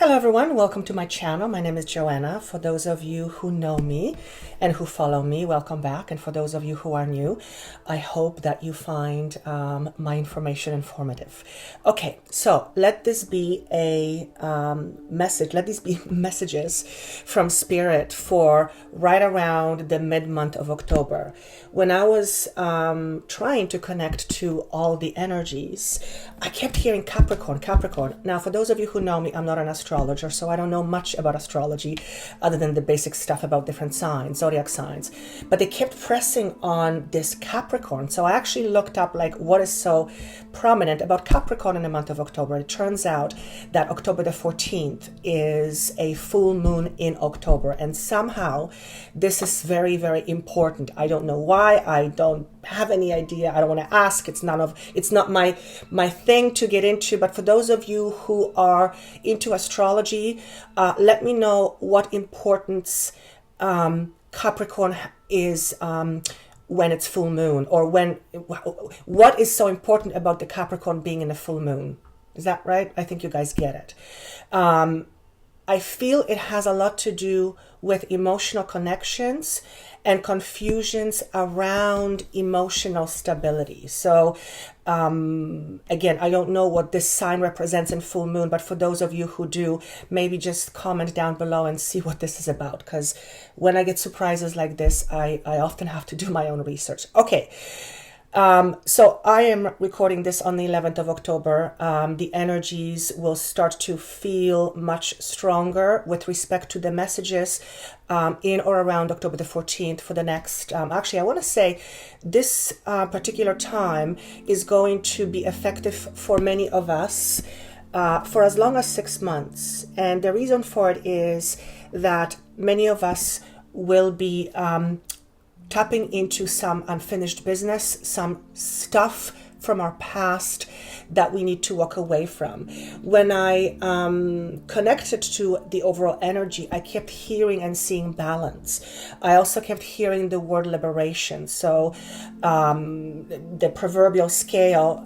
Hello everyone, welcome to my channel. My name is Joanna. For those of you who know me and who follow me, welcome back. And for those of you who are new, I hope that you find my information informative. Okay, so let this be a message. Let these be messages from Spirit for right around the mid-month of October. When I was trying to connect to all the energies, I kept hearing Capricorn. Now, for those of you who know me, I'm not an astrologer, so I don't know much about astrology other than the basic stuff about different signs, zodiac signs. But they kept pressing on this Capricorn. So I actually looked up like what is so prominent about Capricorn in the month of October. It turns out that October the 14th is a full moon in October. And somehow this is very, very important. I don't know why. I don't have any idea. I don't want to ask. It's not my thing to get into. But for those of you who are into astrology, let me know what importance Capricorn is when it's full moon, or what is so important about the Capricorn being in a full moon. Is that right? I think you guys get it. I feel it has a lot to do with emotional connections and confusions around emotional stability. So again, I don't know what this sign represents in full moon, but for those of you who do, maybe just comment down below and see what this is about. Because when I get surprises like this, I often have to do my own research. Okay. So I am recording this on the 11th of October. The energies will start to feel much stronger with respect to the messages in or around October the 14th for the next, actually I want to say this particular time is going to be effective for many of us for as long as 6 months. And the reason for it is that many of us will be tapping into some unfinished business, some stuff from our past that we need to walk away from. When I connected to the overall energy, I kept hearing and seeing balance. I also kept hearing the word liberation. So the proverbial scale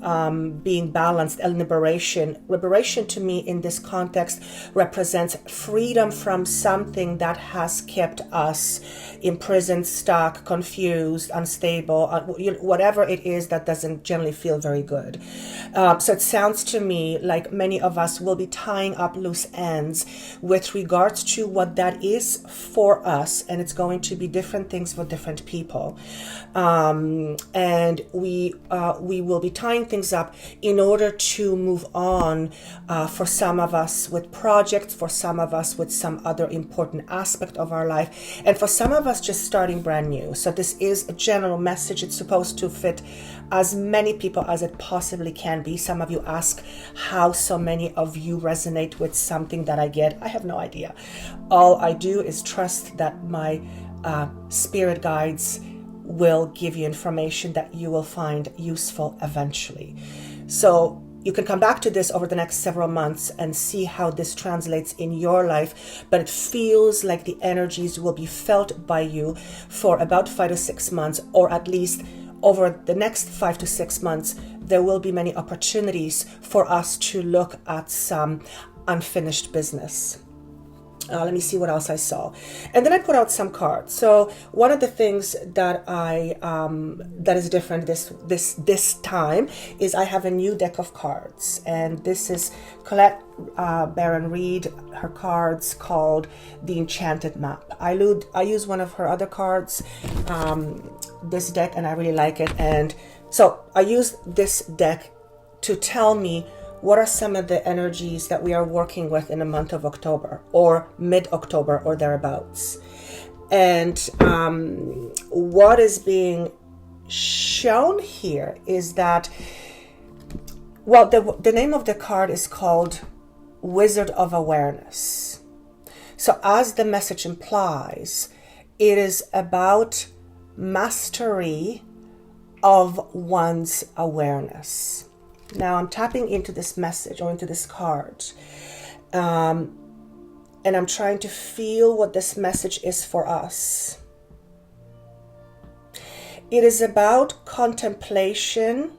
being balanced and liberation. Liberation to me in this context represents freedom from something that has kept us imprisoned, stuck, confused, unstable, whatever it is that doesn't generally feel very good. So it sounds to me like many of us will be tying up loose ends with regards to what that is for us, and it's going to be different things for different people. And we will be tying things up in order to move on, for some of us with projects, for some of us with some other important aspect of our life, and for some of us just starting brand new. So this is a general message. It's supposed to fit as many people as it possibly can be. Some of you ask how so many of you resonate with something that I get. I have no idea. All I do is trust that my spirit guides will give you information that you will find useful eventually. So you can come back to this over the next several months and see how this translates in your life, but it feels like the energies will be felt by you for about 5 to 6 months, or at least over the next 5 to 6 months. There will be many opportunities for us to look at some unfinished business. Let me see what else I saw. And then I put out some cards. So one of the things that that is different this time is I have a new deck of cards. And this is Colette Baron Reed, her cards called The Enchanted Map. I use one of her other cards, this deck, and I really like it. And so I use this deck to tell me what are some of the energies that we are working with in the month of October or mid-October or thereabouts. And what is being shown here is that, well, the name of the card is called Wizard of Awareness. So as the message implies, it is about mastery of one's awareness. Now I'm tapping into this message or into this card, and I'm trying to feel what this message is for us. It is about contemplation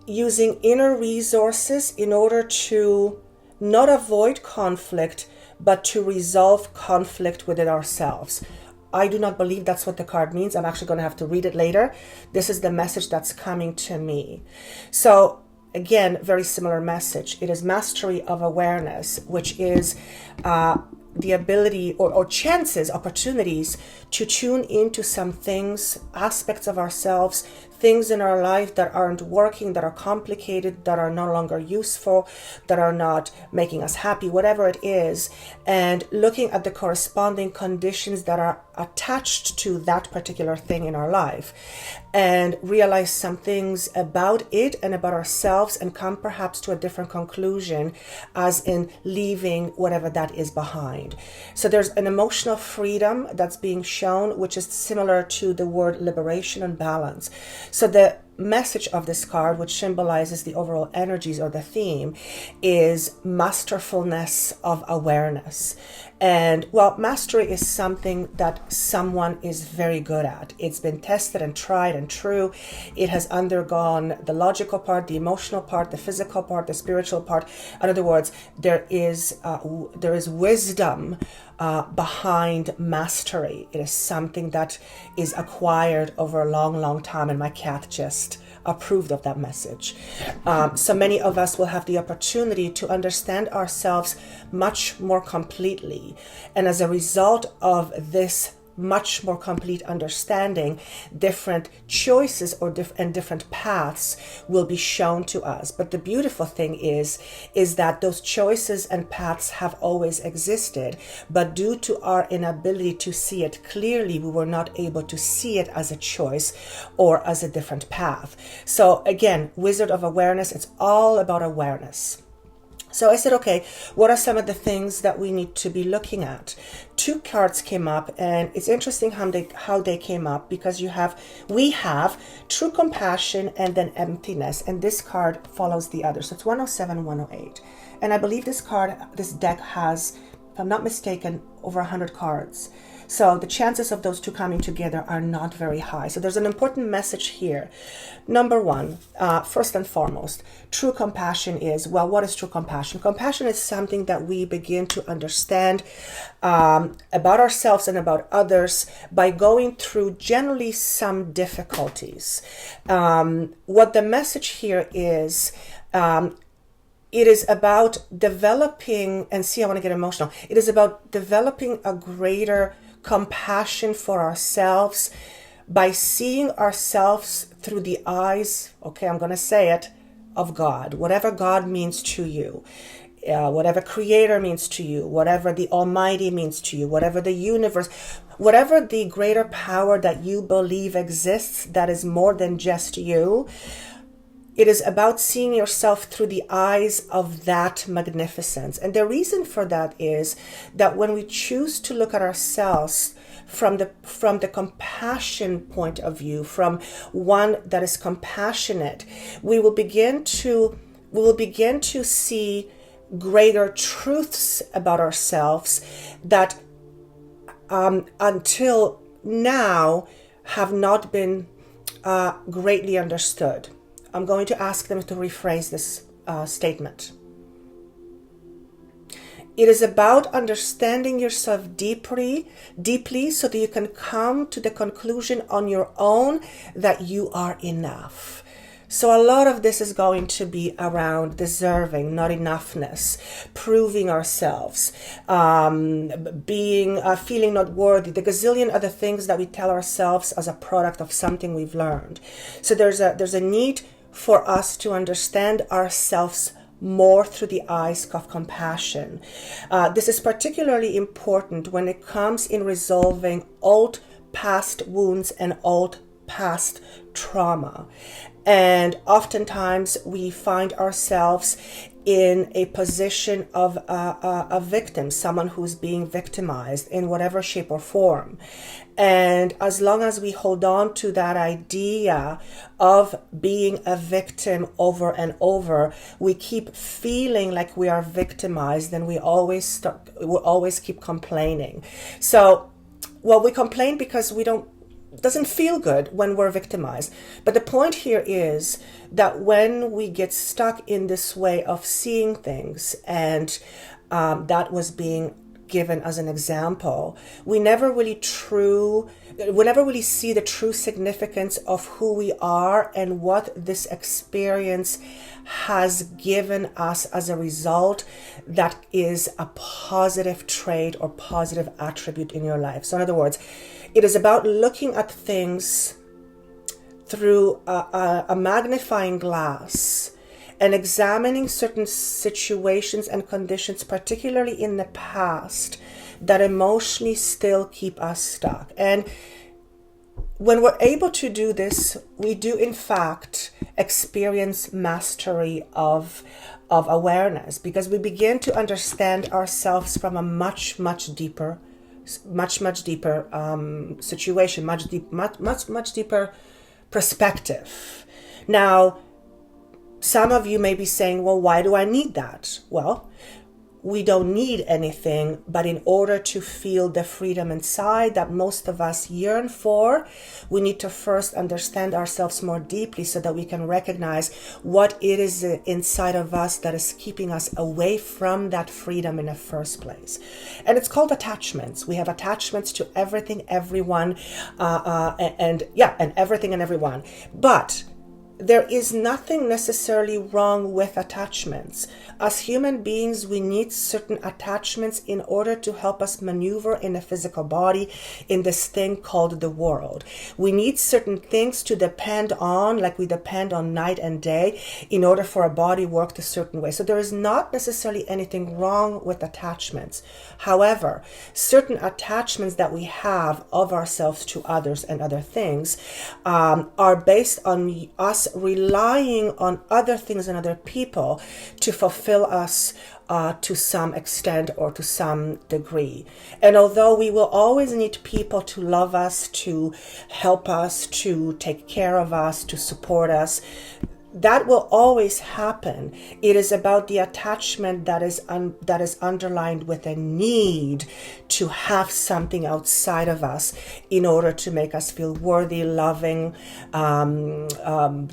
using inner resources in order to not avoid conflict, but to resolve conflict within ourselves. I do not believe that's what the card means. I'm actually going to have to read it later. This is the message that's coming to me. So again, very similar message. It is mastery of awareness, which is the ability or chances, opportunities to tune into some things, aspects of ourselves, things in our life that aren't working, that are complicated, that are no longer useful, that are not making us happy, whatever it is, and looking at the corresponding conditions that are attached to that particular thing in our life, and realize some things about it and about ourselves, and come perhaps to a different conclusion, as in leaving whatever that is behind. So there's an emotional freedom that's being shown, which is similar to the word liberation and balance. So the message of this card, which symbolizes the overall energies or the theme, is masterfulness of awareness. And well, mastery is something that someone is very good at. It's been tested and tried and true. It has undergone the logical part, the emotional part, the physical part, the spiritual part. In other words, there is wisdom behind mastery. It is something that is acquired over a long, long time, and my cat just approved of that message. So many of us will have the opportunity to understand ourselves much more completely, and as a result of this much more complete understanding, different choices and different paths will be shown to us. But the beautiful thing is that those choices and paths have always existed, but due to our inability to see it clearly, we were not able to see it as a choice or as a different path. So again, Wizard of Awareness, it's all about awareness. So I said, okay, what are some of the things that we need to be looking at? Two cards came up, and it's interesting how they came up, because we have true compassion and then emptiness, and this card follows the other. So it's 107, 108. And I believe this deck has, if I'm not mistaken, over 100 cards. So the chances of those two coming together are not very high. So there's an important message here. Number one, first and foremost, true compassion is, well, what is true compassion? Compassion is something that we begin to understand about ourselves and about others by going through generally some difficulties. What the message here is, it is about developing, and see, I want to get emotional. It is about developing a greater compassion for ourselves by seeing ourselves through the eyes, okay, I'm going to say it, of God. Whatever God means to you, whatever Creator means to you, whatever the Almighty means to you, whatever the universe, whatever the greater power that you believe exists that is more than just you. It is about seeing yourself through the eyes of that magnificence. And the reason for that is that when we choose to look at ourselves from the compassion point of view, from one that is compassionate, we will begin to see greater truths about ourselves that until now have not been greatly understood. I'm going to ask them to rephrase this statement. It is about understanding yourself deeply, so that you can come to the conclusion on your own that you are enough. So a lot of this is going to be around deserving, not enoughness, proving ourselves, feeling not worthy, the gazillion other things that we tell ourselves as a product of something we've learned. So there's a need for us to understand ourselves more through the eyes of compassion. This is particularly important when it comes in resolving old past wounds and old past trauma. And oftentimes we find ourselves in a position of a victim, someone who's being victimized in whatever shape or form. And as long as we hold on to that idea of being a victim over and over, we keep feeling like we are victimized, and we'll always keep complaining. So, well, we complain because we don't doesn't feel good when we're victimized. But the point here is that when we get stuck in this way of seeing things, and that was being given as an example, we never really see the true significance of who we are and what this experience has given us as a result that is a positive trait or positive attribute in your life. So in other words, it is about looking at things through a magnifying glass and examining certain situations and conditions, particularly in the past, that emotionally still keep us stuck. And when we're able to do this, we do in fact experience mastery of awareness, because we begin to understand ourselves from a much deeper situation, much deeper perspective. Now, some of you may be saying, well, why do I need that? Well, we don't need anything, but in order to feel the freedom inside that most of us yearn for, we need to first understand ourselves more deeply so that we can recognize what it is inside of us that is keeping us away from that freedom in the first place. And it's called attachments. We have attachments to everything, everyone, and everything and everyone. But there is nothing necessarily wrong with attachments. As human beings, we need certain attachments in order to help us maneuver in the physical body in this thing called the world. We need certain things to depend on, like we depend on night and day, in order for our body work a certain way. So there is not necessarily anything wrong with attachments. However, certain attachments that we have of ourselves to others and other things are based on us relying on other things and other people to fulfill us to some extent or to some degree. And although we will always need people to love us, to help us, to take care of us, to support us, that will always happen. It is about the attachment that is underlined with a need to have something outside of us in order to make us feel worthy, loving,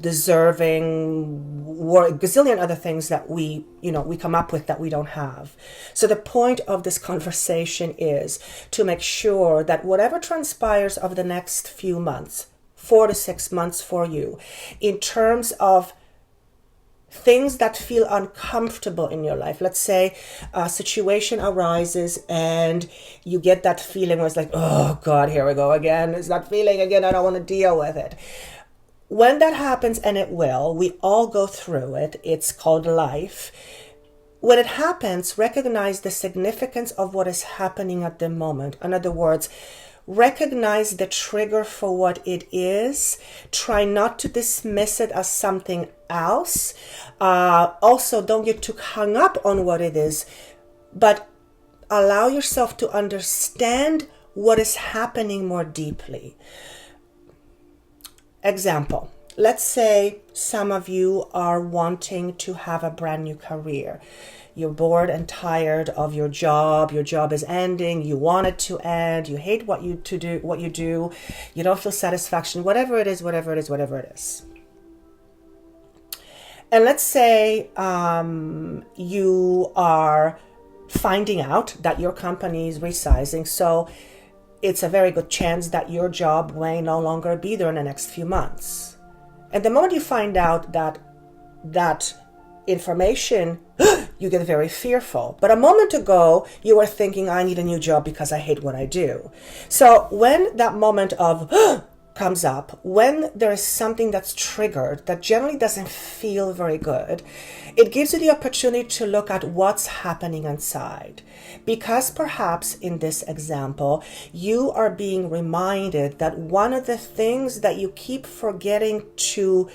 deserving, a gazillion other things that we come up with that we don't have. So the point of this conversation is to make sure that whatever transpires over the next few months, 4 to 6 months for you, in terms of things that feel uncomfortable in your life. Let's say a situation arises and you get that feeling where it's like, oh God, here we go again. It's that feeling again. I don't want to deal with it. When that happens, and it will, we all go through it. It's called life. When it happens, recognize the significance of what is happening at the moment. In other words, recognize the trigger for what it is. Try not to dismiss it as something else. Also, don't get too hung up on what it is, but allow yourself to understand what is happening more deeply. Example, let's say some of you are wanting to have a brand new career. You're bored and tired of your job is ending, you want it to end, you hate what you do, you don't feel satisfaction, whatever it is. And let's say you are finding out that your company is resizing, so it's a very good chance that your job may no longer be there in the next few months. And the moment you find out that information, you get very fearful. But a moment ago, you were thinking, I need a new job because I hate what I do. So when that moment of comes up, when there is something that's triggered that generally doesn't feel very good, it gives you the opportunity to look at what's happening inside. Because perhaps in this example, you are being reminded that one of the things that you keep forgetting to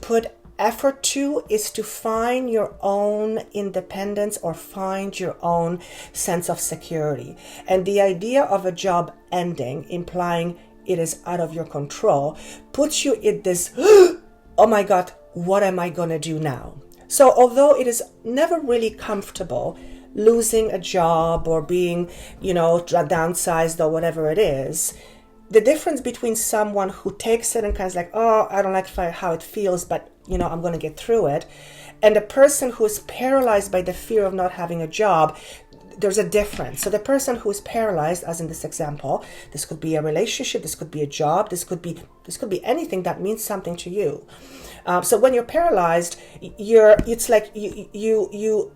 put effort to is to find your own independence or find your own sense of security. And the idea of a job ending, implying it is out of your control, puts you in this, oh my God, what am I going to do now? So although it is never really comfortable losing a job or being, downsized or whatever it is, the difference between someone who takes it and kind of like, oh, I don't like how it feels, but I'm going to get through it, and a person who is paralyzed by the fear of not having a job, there's a difference. So the person who is paralyzed, as in this example, this could be a relationship, this could be a job, this could be anything that means something to you. So when you're paralyzed, it's like you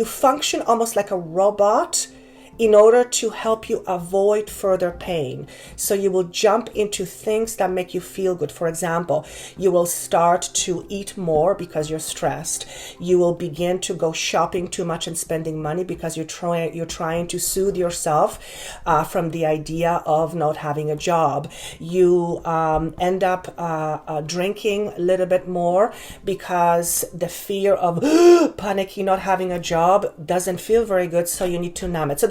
function almost like a robot in order to help you avoid further pain. So you will jump into things that make you feel good. For example, you will start to eat more because you're stressed. You will begin to go shopping too much and spending money because you're trying to soothe yourself from the idea of not having a job. You end up drinking a little bit more because the fear of panicking, not having a job doesn't feel very good, so you need to numb it. So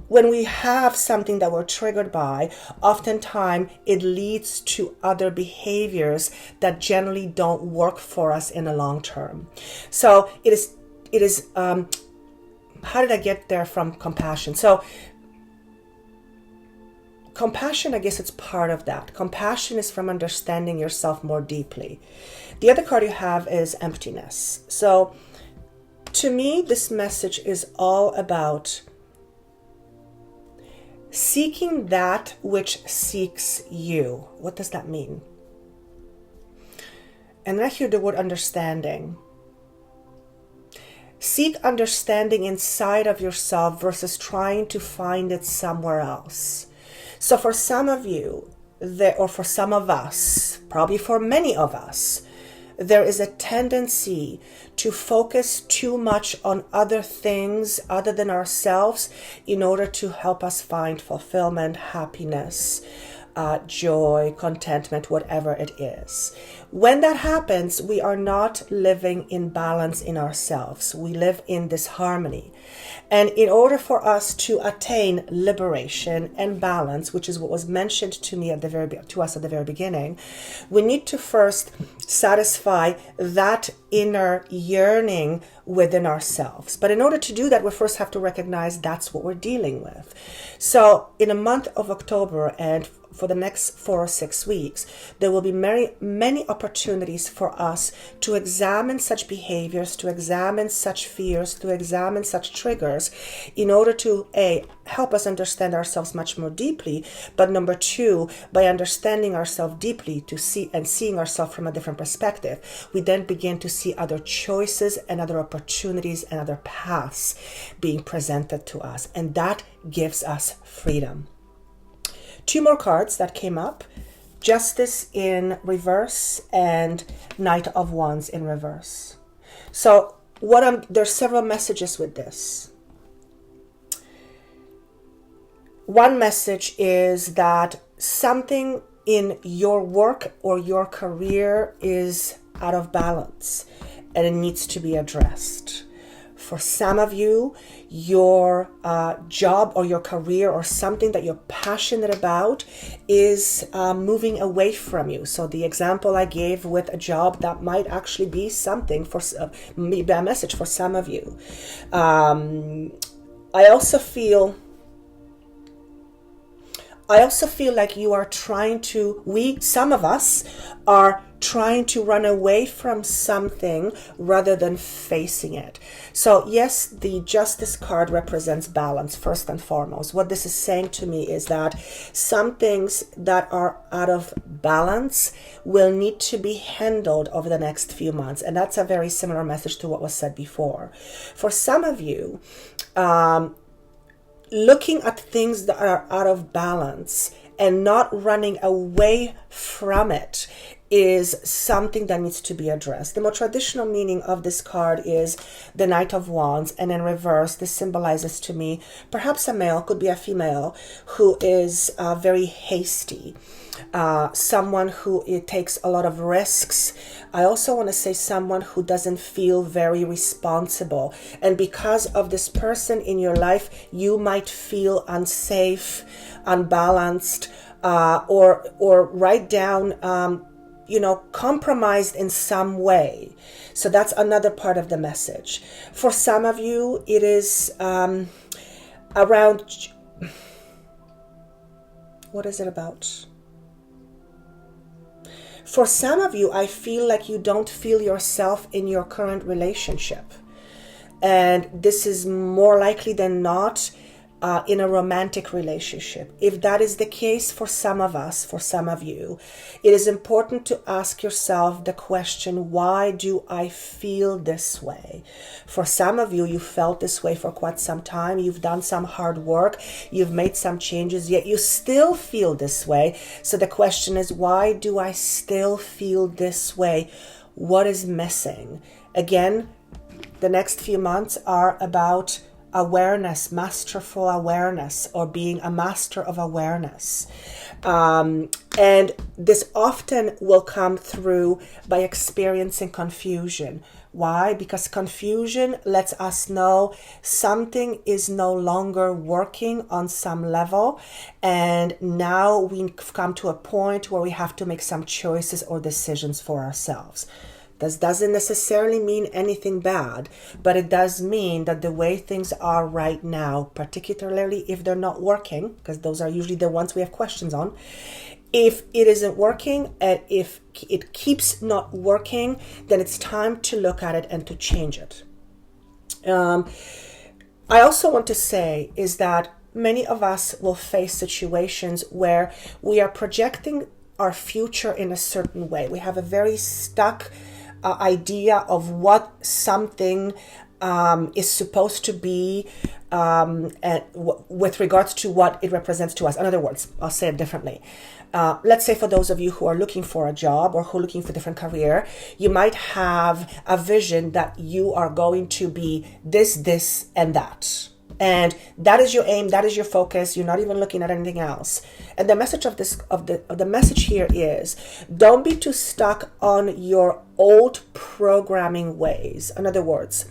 when we have something that we're triggered by, oftentimes it leads to other behaviors that generally don't work for us in the long term. So it is how did I get there from compassion? So compassion, I guess it's part of that. Compassion is from understanding yourself more deeply. The other card you have is emptiness. So to me, this message is all about seeking that which seeks you. What does that mean? And I hear the word understanding. Seek understanding inside of yourself versus trying to find it somewhere else. So for some of you, or for some of us, probably for many of us, there is a tendency to focus too much on other things other than ourselves in order to help us find fulfillment, happiness, joy, contentment, whatever it is. When that happens, we are not living in balance in ourselves. We live in disharmony. And in order for us to attain liberation and balance, which is what was mentioned to us at the very beginning, we need to first satisfy that inner yearning within ourselves. But in order to do that, we first have to recognize that's what we're dealing with. So in the month of October and for the next 4 or 6 weeks, there will be many opportunities for us to examine such behaviors, to examine such fears, to examine such triggers in order to, A, help us understand ourselves much more deeply, but number 2, by understanding ourselves deeply seeing ourselves from a different perspective, we then begin to see other choices and other opportunities and other paths being presented to us. And that gives us freedom. 2 more cards that came up, Justice in reverse and Knight of Wands in reverse. So there's several messages with this. One message is that something in your work or your career is out of balance and it needs to be addressed. For some of you, your job or your career or something that you're passionate about is moving away from you. So the example I gave with a job, that might actually be something for maybe a message for some of you. I also feel like you are some of us are trying to run away from something rather than facing it. So yes, the Justice card represents balance first and foremost. What this is saying to me is that some things that are out of balance will need to be handled over the next few months. And that's a very similar message to what was said before. For some of you, looking at things that are out of balance and not running away from it is something that needs to be addressed. The more traditional meaning of this card is the Knight of Wands, and in reverse, this symbolizes to me perhaps a male, could be a female, who is very hasty. Someone who takes a lot of risks. I also want to say someone who doesn't feel very responsible. And because of this person in your life, you might feel unsafe, unbalanced, or right down, compromised in some way. So that's another part of the message. For some of you, it is around What is it about? For some of you, I feel like you don't feel yourself in your current relationship. And this is more likely than not in a romantic relationship. If that is the case for some of us, for some of you, it is important to ask yourself the question, why do I feel this way? For some of you, you felt this way for quite some time. You've done some hard work. You've made some changes, yet you still feel this way. So the question is, why do I still feel this way? What is missing? Again, the next few months are about awareness, masterful awareness, or being a master of awareness. And this often will come through by experiencing confusion. Why? Because confusion lets us know something is no longer working on some level. And now we've come to a point where we have to make some choices or decisions for ourselves. This doesn't necessarily mean anything bad, but it does mean that the way things are right now, particularly if they're not working, because those are usually the ones we have questions on, if it isn't working and if it keeps not working, then it's time to look at it and to change it. I also want to say is that many of us will face situations where we are projecting our future in a certain way. We have a very stuck idea of what something is supposed to be and with regards to what it represents to us. In other words, I'll say it differently. Let's say for those of you who are looking for a job or who are looking for a different career, you might have a vision that you are going to be this, and that. And that is your aim, that is your focus. You're not even looking at anything else. And the message of the message here is, don't be too stuck on your old programming ways. In other words,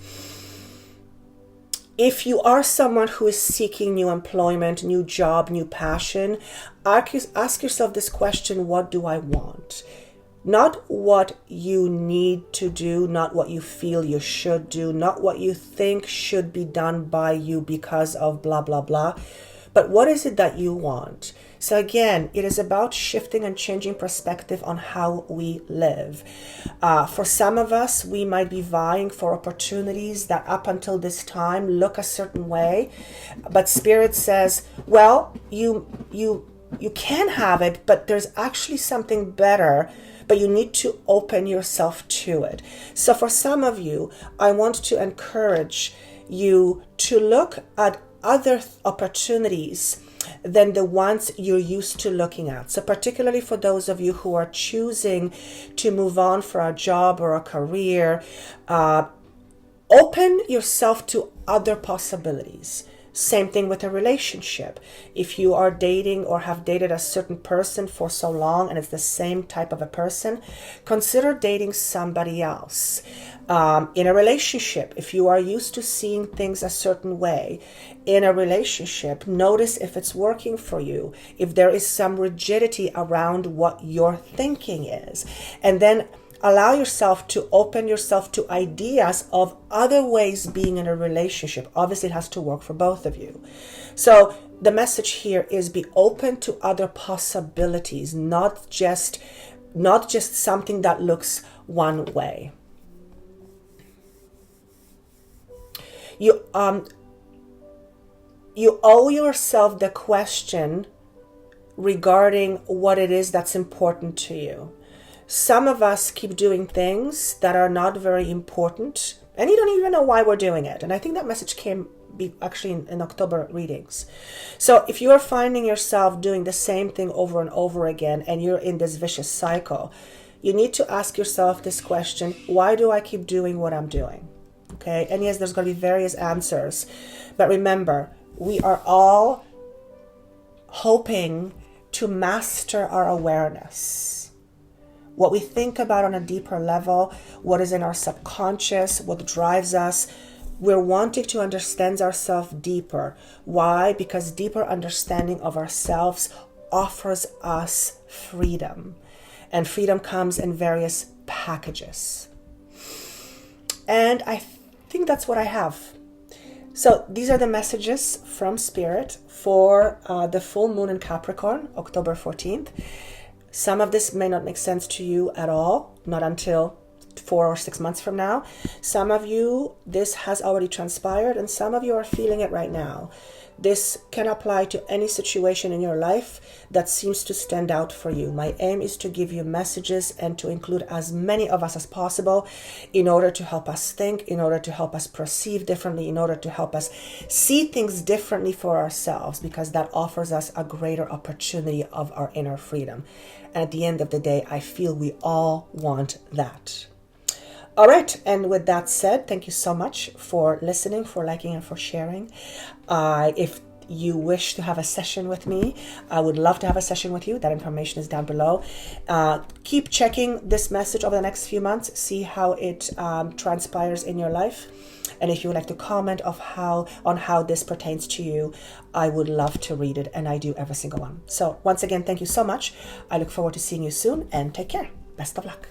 if you are someone who is seeking new employment, new job, new passion, ask yourself this question, what do I want? Not what you need to do, not what you feel you should do, not what you think should be done by you because of blah, blah, blah, but what is it that you want? So again, it is about shifting and changing perspective on how we live. For some of us, we might be vying for opportunities that up until this time look a certain way, but Spirit says, well, you can have it, but there's actually something better, but you need to open yourself to it. So for some of you, I want to encourage you to look at other opportunities than the ones you're used to looking at. So particularly for those of you who are choosing to move on for a job or a career, open yourself to other possibilities. Same thing with a relationship. If you are dating or have dated a certain person for so long and it's the same type of a person, consider dating somebody else. In a relationship, if you are used to seeing things a certain way, in a relationship, notice if it's working for you, if there is some rigidity around what your thinking is. And then allow yourself to open yourself to ideas of other ways being in a relationship. Obviously, it has to work for both of you. So the message here is be open to other possibilities, not just something that looks one way. You owe yourself the question regarding what it is that's important to you. Some of us keep doing things that are not very important, and you don't even know why we're doing it. And I think that message came actually in October readings. So if you are finding yourself doing the same thing over and over again, and you're in this vicious cycle, you need to ask yourself this question, why do I keep doing what I'm doing? Okay, and yes, there's going to be various answers. But remember, we are all hoping to master our awareness. What we think about on a deeper level, what is in our subconscious, what drives us, we're wanting to understand ourselves deeper. Why? Because deeper understanding of ourselves offers us freedom. And freedom comes in various packages. And I think that's what I have. So these are the messages from Spirit for the full moon in Capricorn, October 14th. Some of this may not make sense to you at all, not until 4 or 6 months from now. Some of you, this has already transpired, and some of you are feeling it right now. This can apply to any situation in your life that seems to stand out for you. My aim is to give you messages and to include as many of us as possible in order to help us think, in order to help us perceive differently, in order to help us see things differently for ourselves, because that offers us a greater opportunity of our inner freedom. And at the end of the day, I feel we all want that. All right, and with that said, thank you so much for listening, for liking, and for sharing. If you wish to have a session with me, I would love to have a session with you. That information is down below. Keep checking this message over the next few months, see how it transpires in your life. And if you would like to comment on how this pertains to you, I would love to read it, and I do every single one. So once again, thank you so much. I look forward to seeing you soon, and take care. Best of luck.